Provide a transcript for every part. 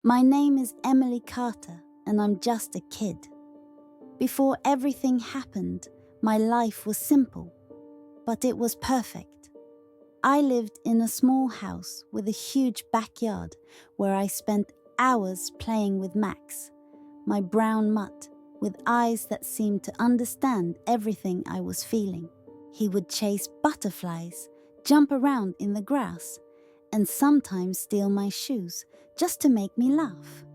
My name is Emily Carter, and I'm just a kid. Before everything happened, my life was simple, but it was perfect. I lived in a small house with a huge backyard where I spent hours playing with Max, my brown mutt with eyes that seemed to understand everything I was feeling. He would chase butterflies, jump around in the grass, and sometimes steal my shoes just to make me laugh.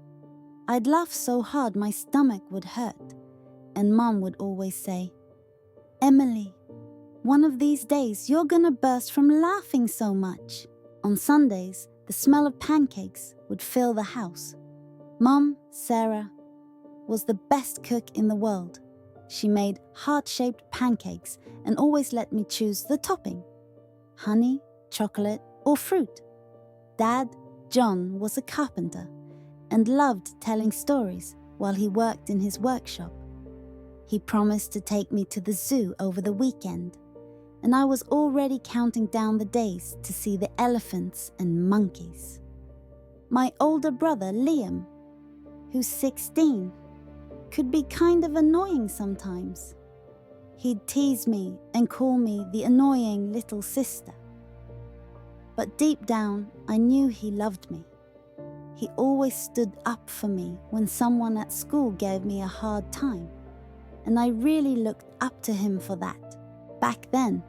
I'd laugh so hard my stomach would hurt, and Mum would always say, "Emily, one of these days you're gonna burst from laughing so much." On Sundays, the smell of pancakes would fill the house. Mum, Sarah, was the best cook in the world. She made heart-shaped pancakes and always let me choose the topping: honey, chocolate, or fruit. Dad, John, was a carpenter and loved telling stories while he worked in his workshop. He promised to take me to the zoo over the weekend, and I was already counting down the days to see the elephants and monkeys. My older brother, Liam, who's 16, could be kind of annoying sometimes. He'd tease me and call me the annoying little sister. But deep down, I knew he loved me. He always stood up for me when someone at school gave me a hard time, and I really looked up to him for that. Back then,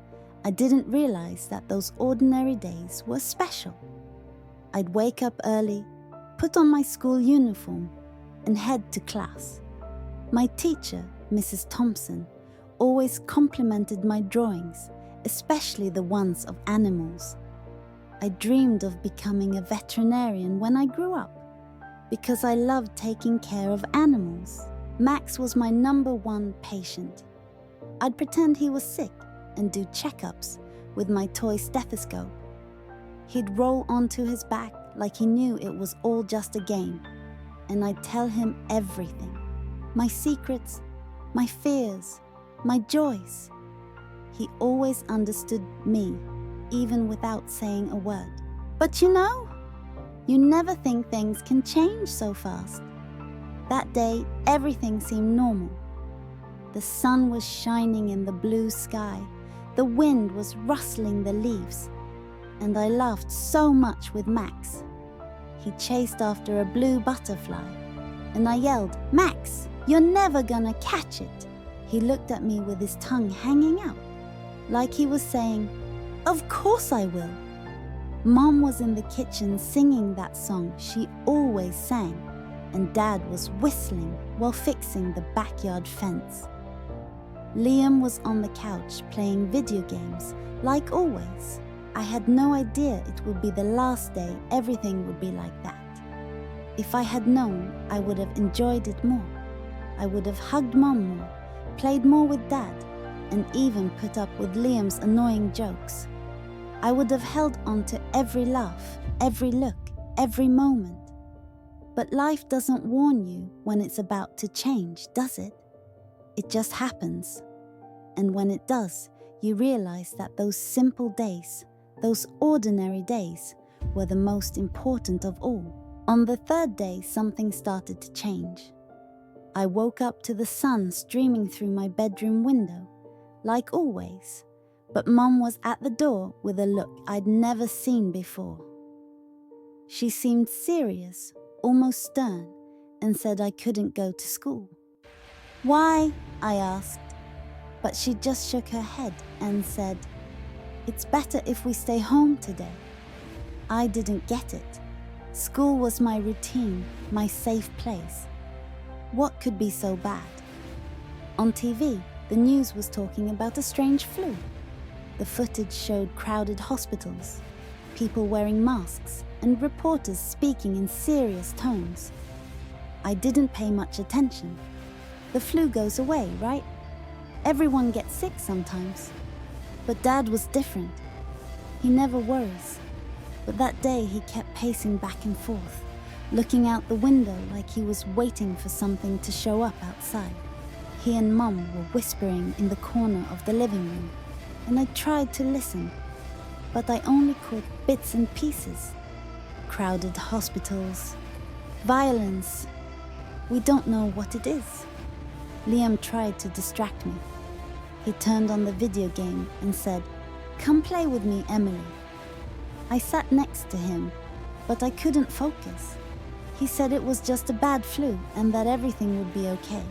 I didn't realize that those ordinary days were special. I'd wake up early, put on my school uniform, and head to class. My teacher, Mrs. Thompson, always complimented my drawings, especially the ones of animals. I dreamed of becoming a veterinarian when I grew up, because I loved taking care of animals. Max was my #1 patient. I'd pretend he was sick and do checkups with my toy stethoscope. He'd roll onto his back like he knew it was all just a game, and I'd tell him everything. My secrets, my fears, my joys. He always understood me, even without saying a word. But you never think things can change so fast. That day, everything seemed normal. The sun was shining in the blue sky, the wind was rustling the leaves, and I laughed so much with Max. He chased after a blue butterfly, and I yelled, "Max, you're never gonna catch it." He looked at me with his tongue hanging out, like he was saying, "Of course I will." Mom was in the kitchen singing that song she always sang, and Dad was whistling while fixing the backyard fence. Liam was on the couch playing video games, like always. I had no idea it would be the last day everything would be like that. If I had known, I would have enjoyed it more. I would have hugged Mom more, played more with Dad, and even put up with Liam's annoying jokes. I would have held on to every laugh, every look, every moment. But life doesn't warn you when it's about to change, does it? It just happens. And when it does, you realize that those simple days, those ordinary days, were the most important of all. On the third day, something started to change. I woke up to the sun streaming through my bedroom window, like always, but Mum was at the door with a look I'd never seen before. She seemed serious, almost stern, and said I couldn't go to school. "Why?" I asked, but she just shook her head and said, "It's better if we stay home today." I didn't get it. School was my routine, my safe place. What could be so bad? On TV, the news was talking about a strange flu. The footage showed crowded hospitals, people wearing masks, and reporters speaking in serious tones. I didn't pay much attention. The flu goes away, right? Everyone gets sick sometimes. But Dad was different. He never worries. But that day he kept pacing back and forth, looking out the window like he was waiting for something to show up outside. He and Mum were whispering in the corner of the living room, and I tried to listen, but I only caught bits and pieces. Crowded hospitals, Violence. We don't know what it is. Liam tried to distract me. He turned on the video game and said, "Come play with me, Emily." I sat next to him, but I couldn't focus. He said it was just a bad flu and that everything would be okay.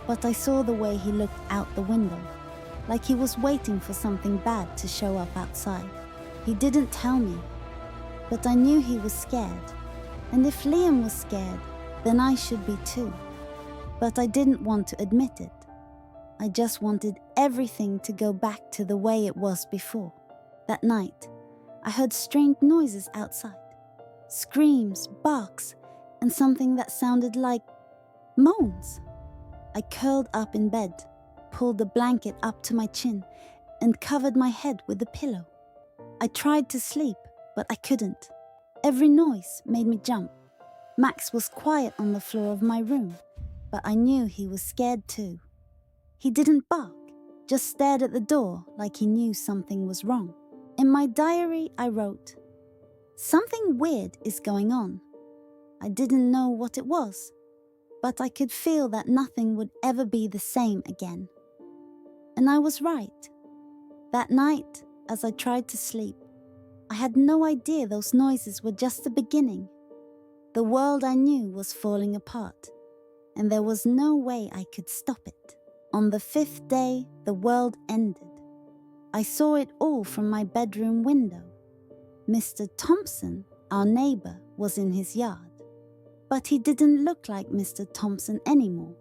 But I saw the way he looked out the window, like he was waiting for something bad to show up outside. He didn't tell me, but I knew he was scared. And if Liam was scared, then I should be too. But I didn't want to admit it. I just wanted everything to go back to the way it was before. That night, I heard strange noises outside. Screams, barks, and something that sounded like moans. I curled up in bed, pulled the blanket up to my chin, and covered my head with the pillow. I tried to sleep, but I couldn't. Every noise made me jump. Max was quiet on the floor of my room, but I knew he was scared too. He didn't bark, just stared at the door like he knew something was wrong. In my diary, I wrote, "Something weird is going on." I didn't know what it was, but I could feel that nothing would ever be the same again. And I was right. That night, as I tried to sleep, I had no idea those noises were just the beginning. The world I knew was falling apart, and there was no way I could stop it. On the 5th day, the world ended. I saw it all from my bedroom window. Mr. Thompson, our neighbor, was in his yard. But he didn't look like Mr. Thompson anymore.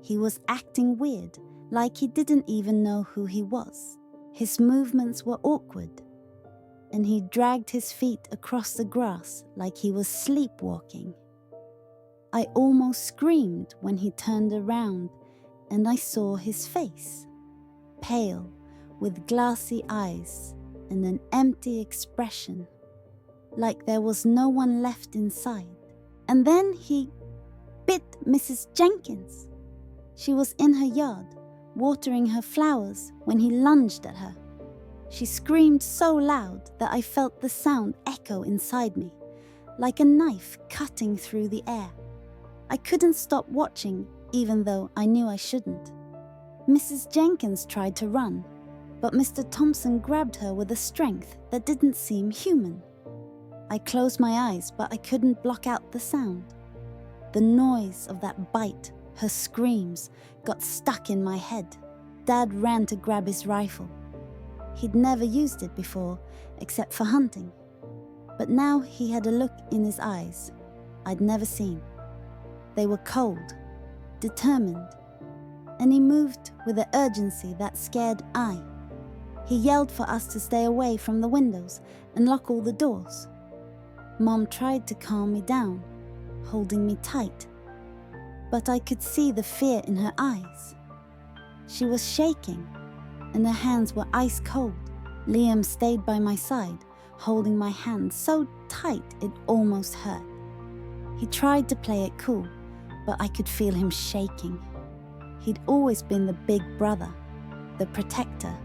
He was acting weird, like he didn't even know who he was. His movements were awkward, and he dragged his feet across the grass like he was sleepwalking. I almost screamed when he turned around and I saw his face, pale, with glassy eyes and an empty expression, like there was no one left inside. And then he bit Mrs. Jenkins. She was in her yard, watering her flowers, when he lunged at her. She screamed so loud that I felt the sound echo inside me, like a knife cutting through the air. I couldn't stop watching, even though I knew I shouldn't. Mrs. Jenkins tried to run, but Mr. Thompson grabbed her with a strength that didn't seem human. I closed my eyes, but I couldn't block out the sound. The noise of that bite, her screams, got stuck in my head. Dad ran to grab his rifle. He'd never used it before, except for hunting. But now he had a look in his eyes I'd never seen. They were cold, determined, and he moved with an urgency that scared I. He yelled for us to stay away from the windows and lock all the doors. Mom tried to calm me down, holding me tight, but I could see the fear in her eyes. She was shaking, and her hands were ice cold. Liam stayed by my side, holding my hand so tight it almost hurt. He tried to play it cool, but I could feel him shaking. He'd always been the big brother, the protector,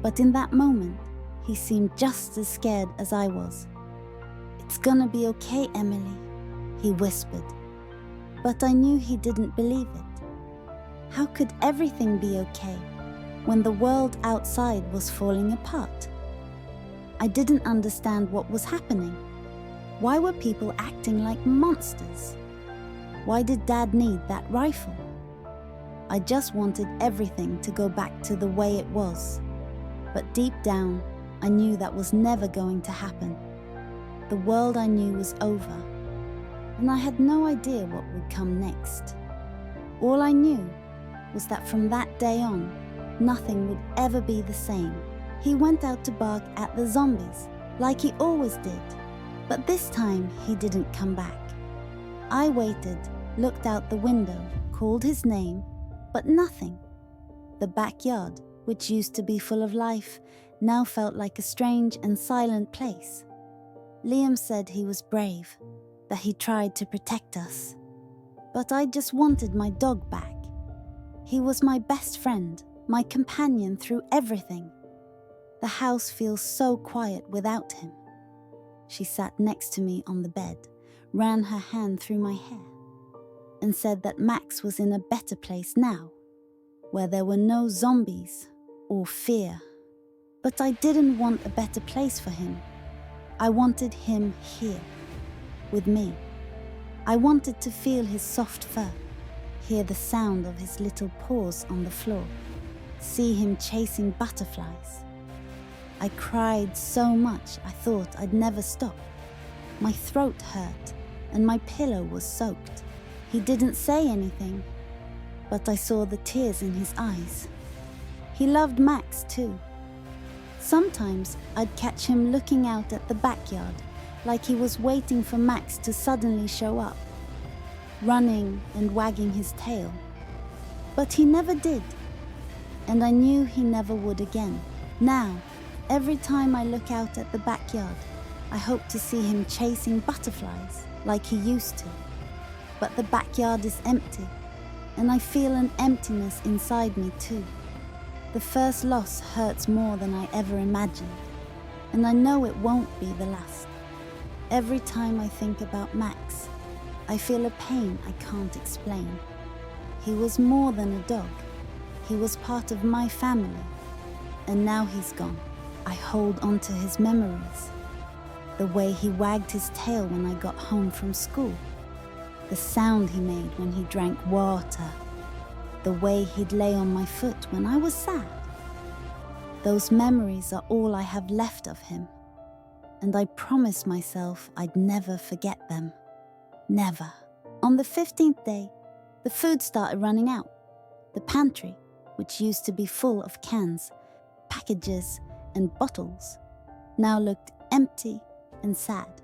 but in that moment, he seemed just as scared as I was. "It's gonna be okay, Emily," he whispered, but I knew he didn't believe it. How could everything be okay when the world outside was falling apart? I didn't understand what was happening. Why were people acting like monsters? Why did Dad need that rifle? I just wanted everything to go back to the way it was. But deep down, I knew that was never going to happen. The world I knew was over, and I had no idea what would come next. All I knew was that from that day on, nothing would ever be the same. He went out to bark at the zombies, like he always did, but this time he didn't come back. I waited, looked out the window, called his name, but nothing. The backyard, which used to be full of life, now felt like a strange and silent place. Liam said he was brave, that he tried to protect us. But I just wanted my dog back. He was my best friend, my companion through everything. The house feels so quiet without him. She sat next to me on the bed, ran her hand through my hair, and said that Max was in a better place now, where there were no zombies or fear. But I didn't want a better place for him. I wanted him here, with me. I wanted to feel his soft fur, hear the sound of his little paws on the floor, see him chasing butterflies. I cried so much I thought I'd never stop. My throat hurt and my pillow was soaked. He didn't say anything, but I saw the tears in his eyes. He loved Max too. Sometimes I'd catch him looking out at the backyard like he was waiting for Max to suddenly show up, running and wagging his tail. But he never did, and I knew he never would again. Now, every time I look out at the backyard, I hope to see him chasing butterflies like he used to. But the backyard is empty, and I feel an emptiness inside me too. The first loss hurts more than I ever imagined, and I know it won't be the last. Every time I think about Max, I feel a pain I can't explain. He was more than a dog. He was part of my family, and now he's gone. I hold on to his memories. The way he wagged his tail when I got home from school. The sound he made when he drank water. The way he'd lay on my foot when I was sad. Those memories are all I have left of him, and I promised myself I'd never forget them. Never. On the 15th day, the food started running out. The pantry, which used to be full of cans, packages, and bottles, now looked empty and sad.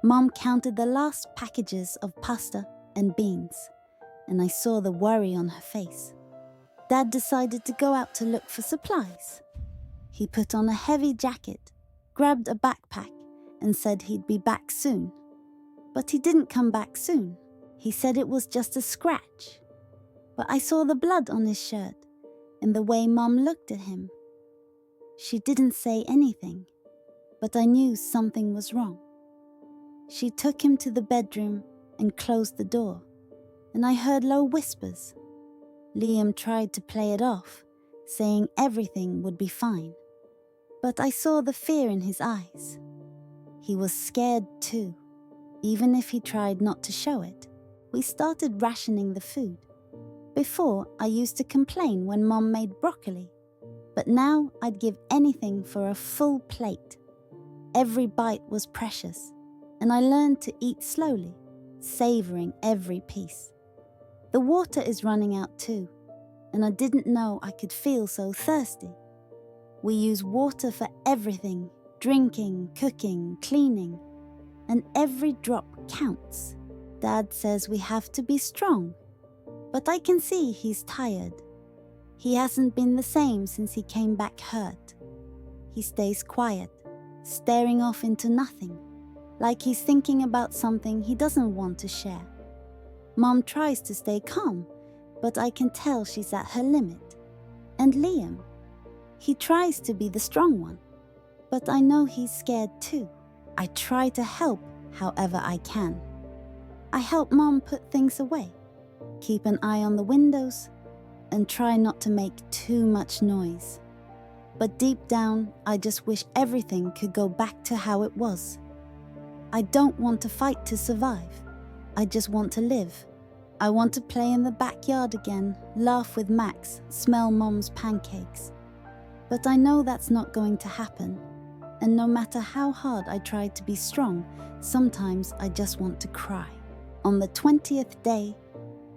Mom counted the last packages of pasta and beans, and I saw the worry on her face. Dad decided to go out to look for supplies. He put on a heavy jacket, grabbed a backpack, and said he'd be back soon. But he didn't come back soon. He said it was just a scratch. But I saw the blood on his shirt and the way Mom looked at him. She didn't say anything, but I knew something was wrong. She took him to the bedroom and closed the door, and I heard low whispers. Liam tried to play it off, saying everything would be fine. But I saw the fear in his eyes. He was scared too, even if he tried not to show it. We started rationing the food. Before, I used to complain when Mom made broccoli, but now I'd give anything for a full plate. Every bite was precious, and I learned to eat slowly, savoring every piece. The water is running out too, and I didn't know I could feel so thirsty. We use water for everything, drinking, cooking, cleaning, and every drop counts. Dad says we have to be strong, but I can see he's tired. He hasn't been the same since he came back hurt. He stays quiet, staring off into nothing, like he's thinking about something he doesn't want to share. Mom tries to stay calm, but I can tell she's at her limit. And Liam, he tries to be the strong one, but I know he's scared too. I try to help however I can. I help Mom put things away, keep an eye on the windows, and try not to make too much noise. But deep down, I just wish everything could go back to how it was. I don't want to fight to survive. I just want to live. I want to play in the backyard again, laugh with Max, smell Mom's pancakes. But I know that's not going to happen. And no matter how hard I try to be strong, sometimes I just want to cry. On the 20th day,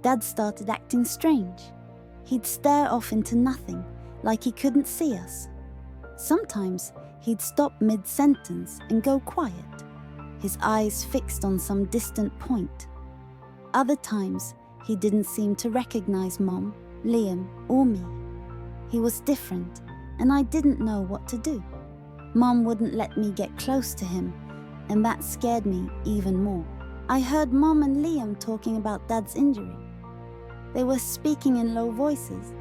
Dad started acting strange. He'd stare off into nothing, like he couldn't see us. Sometimes he'd stop mid-sentence and go quiet, his eyes fixed on some distant point. Other times, he didn't seem to recognize Mom, Liam, or me. He was different, and I didn't know what to do. Mom wouldn't let me get close to him, and that scared me even more. I heard Mom and Liam talking about Dad's injury. They were speaking in low voices,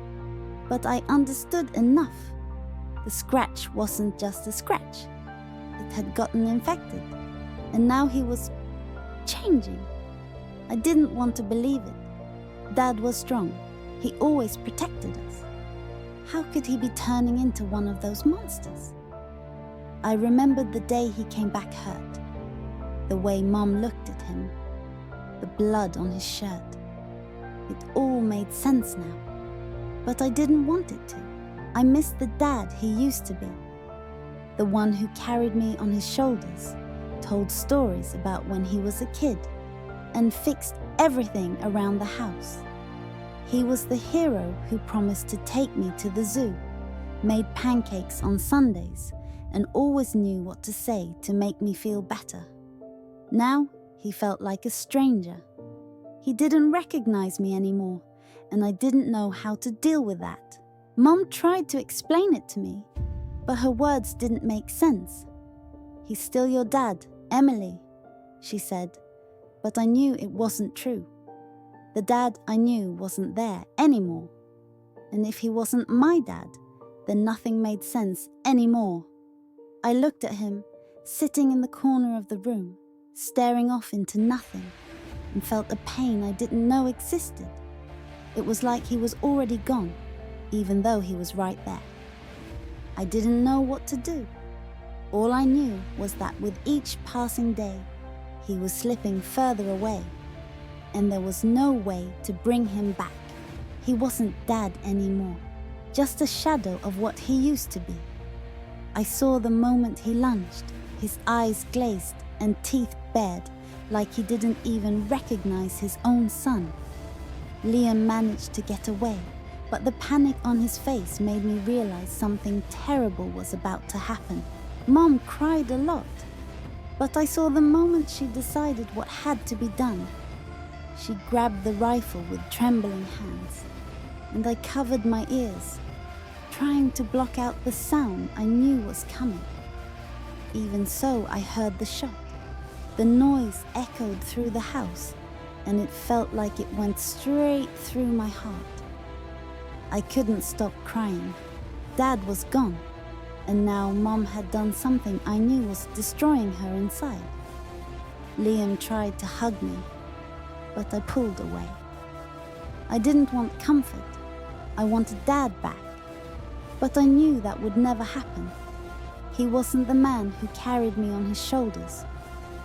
but I understood enough. The scratch wasn't just a scratch. It had gotten infected, and now he was changing. I didn't want to believe it. Dad was strong. He always protected us. How could he be turning into one of those monsters? I remembered the day he came back hurt. The way Mom looked at him. The blood on his shirt. It all made sense now. But I didn't want it to. I missed the dad he used to be. The one who carried me on his shoulders, told stories about when he was a kid, and fixed everything around the house. He was the hero who promised to take me to the zoo, made pancakes on Sundays, and always knew what to say to make me feel better. Now he felt like a stranger. He didn't recognize me anymore, and I didn't know how to deal with that. Mom tried to explain it to me, but her words didn't make sense. "He's still your dad, Emily," she said, but I knew it wasn't true. The dad I knew wasn't there anymore. And if he wasn't my dad, then nothing made sense anymore. I looked at him, sitting in the corner of the room, staring off into nothing, and felt a pain I didn't know existed. It was like he was already gone, even though he was right there. I didn't know what to do. All I knew was that with each passing day, he was slipping further away, and there was no way to bring him back. He wasn't Dad anymore, just a shadow of what he used to be. I saw the moment he lunged, his eyes glazed and teeth bared, like he didn't even recognize his own son. Liam managed to get away, but the panic on his face made me realize something terrible was about to happen. Mom cried a lot, but I saw the moment she decided what had to be done. She grabbed the rifle with trembling hands, and I covered my ears, trying to block out the sound I knew was coming. Even so, I heard the shot. The noise echoed through the house, and it felt like it went straight through my heart. I couldn't stop crying. Dad was gone, and now Mom had done something I knew was destroying her inside. Liam tried to hug me, but I pulled away. I didn't want comfort. I wanted Dad back, but I knew that would never happen. He wasn't the man who carried me on his shoulders,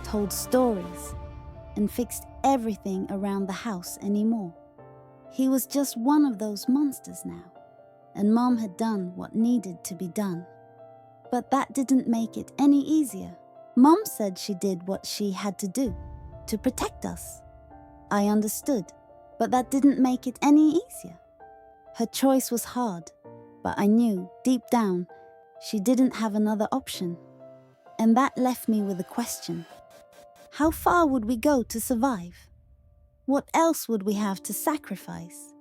told stories, and fixed everything around the house anymore. He was just one of those monsters now, and Mom had done what needed to be done. But that didn't make it any easier. Mom said she did what she had to do, to protect us. I understood, but that didn't make it any easier. Her choice was hard, but I knew, deep down, she didn't have another option. And that left me with a question. How far would we go to survive? What else would we have to sacrifice?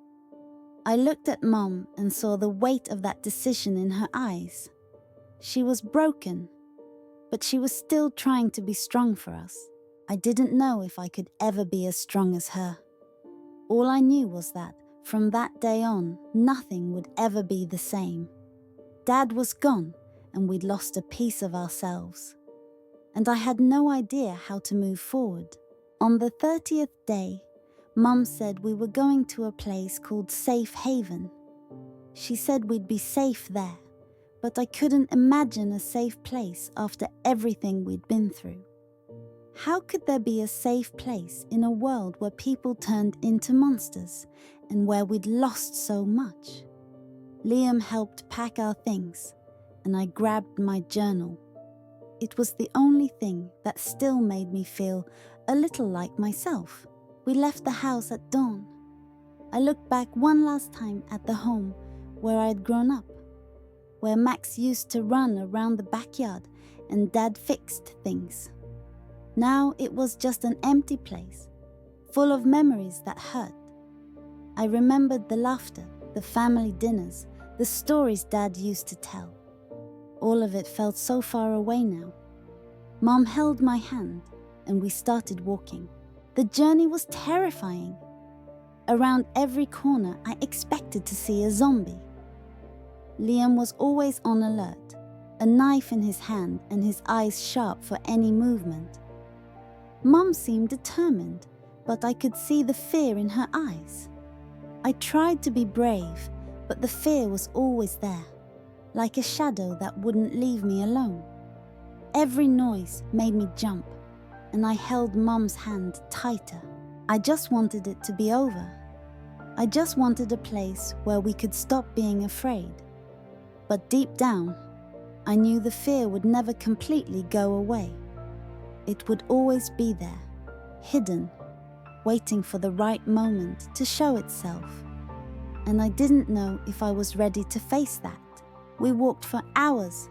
I looked at Mom and saw the weight of that decision in her eyes. She was broken, but she was still trying to be strong for us. I didn't know if I could ever be as strong as her. All I knew was that, from that day on, nothing would ever be the same. Dad was gone, and we'd lost a piece of ourselves. And I had no idea how to move forward. On the 30th day, Mum said we were going to a place called Safe Haven. She said we'd be safe there, but I couldn't imagine a safe place after everything we'd been through. How could there be a safe place in a world where people turned into monsters and where we'd lost so much? Liam helped pack our things, and I grabbed my journal. It was the only thing that still made me feel a little like myself. We left the house at dawn. I looked back one last time at the home where I had grown up, where Max used to run around the backyard and Dad fixed things. Now it was just an empty place, full of memories that hurt. I remembered the laughter, the family dinners, the stories Dad used to tell. All of it felt so far away now. Mom held my hand and we started walking. The journey was terrifying. Around every corner I expected to see a zombie. Liam was always on alert, a knife in his hand and his eyes sharp for any movement. Mum seemed determined, but I could see the fear in her eyes. I tried to be brave, but the fear was always there, like a shadow that wouldn't leave me alone. Every noise made me jump, and I held Mum's hand tighter. I just wanted it to be over. I just wanted a place where we could stop being afraid. But deep down, I knew the fear would never completely go away. It would always be there, hidden, waiting for the right moment to show itself. And I didn't know if I was ready to face that. We walked for hours,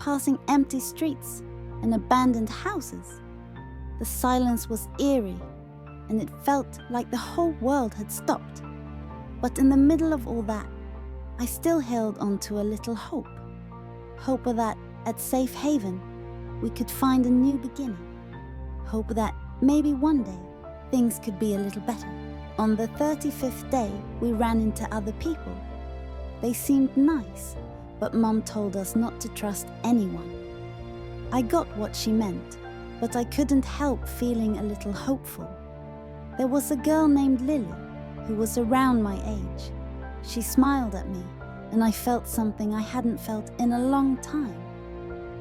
passing empty streets and abandoned houses. The silence was eerie, and it felt like the whole world had stopped. But in the middle of all that, I still held on to a little hope. Hope that at Safe Haven, we could find a new beginning. Hope that maybe one day, things could be a little better. On the 35th day, we ran into other people. They seemed nice, but Mum told us not to trust anyone. I got what she meant, but I couldn't help feeling a little hopeful. There was a girl named Lily, who was around my age. She smiled at me, and I felt something I hadn't felt in a long time.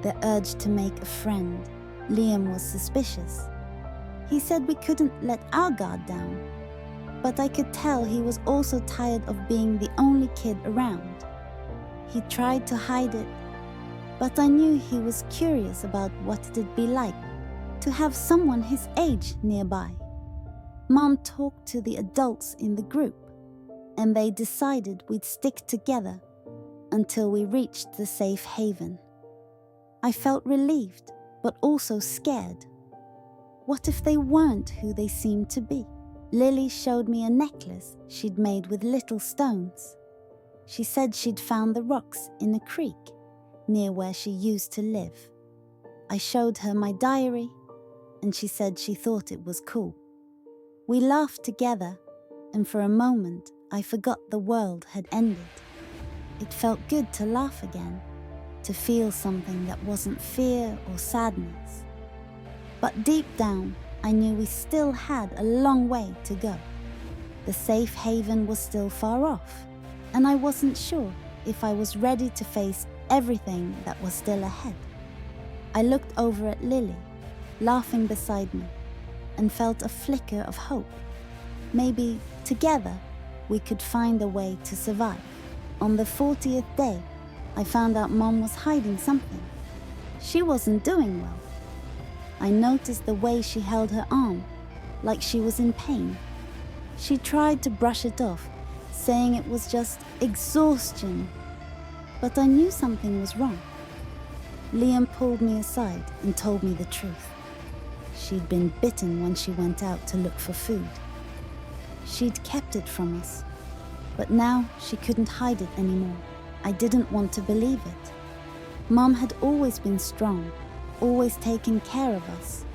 The urge to make a friend. Liam was suspicious. He said we couldn't let our guard down, but I could tell he was also tired of being the only kid around. He tried to hide it, but I knew he was curious about what it'd be like to have someone his age nearby. Mom talked to the adults in the group, and they decided we'd stick together until we reached the Safe Haven. I felt relieved, but also scared. What if they weren't who they seemed to be? Lily showed me a necklace she'd made with little stones. She said she'd found the rocks in a creek near where she used to live. I showed her my diary, and she said she thought it was cool. We laughed together, and for a moment I forgot the world had ended. It felt good to laugh again, to feel something that wasn't fear or sadness. But deep down, I knew we still had a long way to go. The Safe Haven was still far off, and I wasn't sure if I was ready to face everything that was still ahead. I looked over at Lily, laughing beside me, and felt a flicker of hope. Maybe, together, we could find a way to survive. On the 40th day, I found out Mom was hiding something. She wasn't doing well. I noticed the way she held her arm, like she was in pain. She tried to brush it off, saying it was just exhaustion. But I knew something was wrong. Liam pulled me aside and told me the truth. She'd been bitten when she went out to look for food. She'd kept it from us, but now she couldn't hide it anymore. I didn't want to believe it. Mom had always been strong, always taken care of us.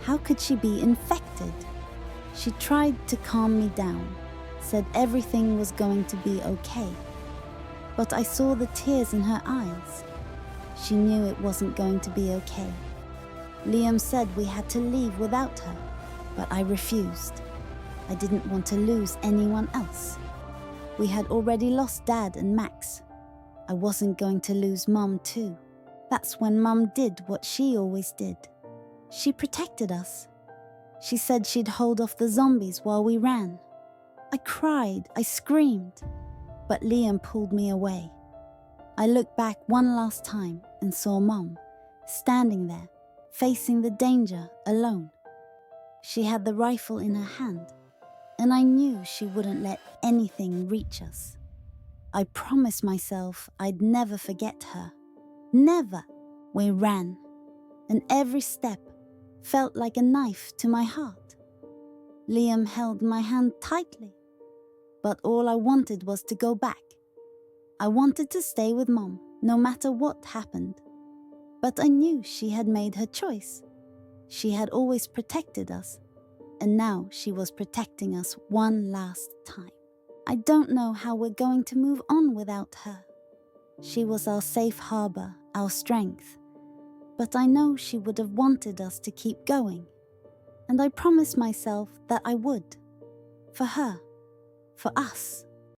How could she be infected? She tried to calm me down, said everything was going to be okay. But I saw the tears in her eyes. She knew it wasn't going to be okay. Liam said we had to leave without her, but I refused. I didn't want to lose anyone else. We had already lost Dad and Max. I wasn't going to lose Mum too. That's when Mum did what she always did. She protected us. She said she'd hold off the zombies while we ran. I cried, I screamed, but Liam pulled me away. I looked back one last time and saw Mum, standing there, facing the danger alone. She had the rifle in her hand, and I knew she wouldn't let anything reach us. I promised myself I'd never forget her. Never. We ran, and every step felt like a knife to my heart. Liam held my hand tightly, but all I wanted was to go back. I wanted to stay with Mom, no matter what happened. But I knew she had made her choice. She had always protected us, and now she was protecting us one last time. I don't know how we're going to move on without her. She was our safe harbor, our strength. But I know she would have wanted us to keep going. and I promised myself that I would. For her. For us.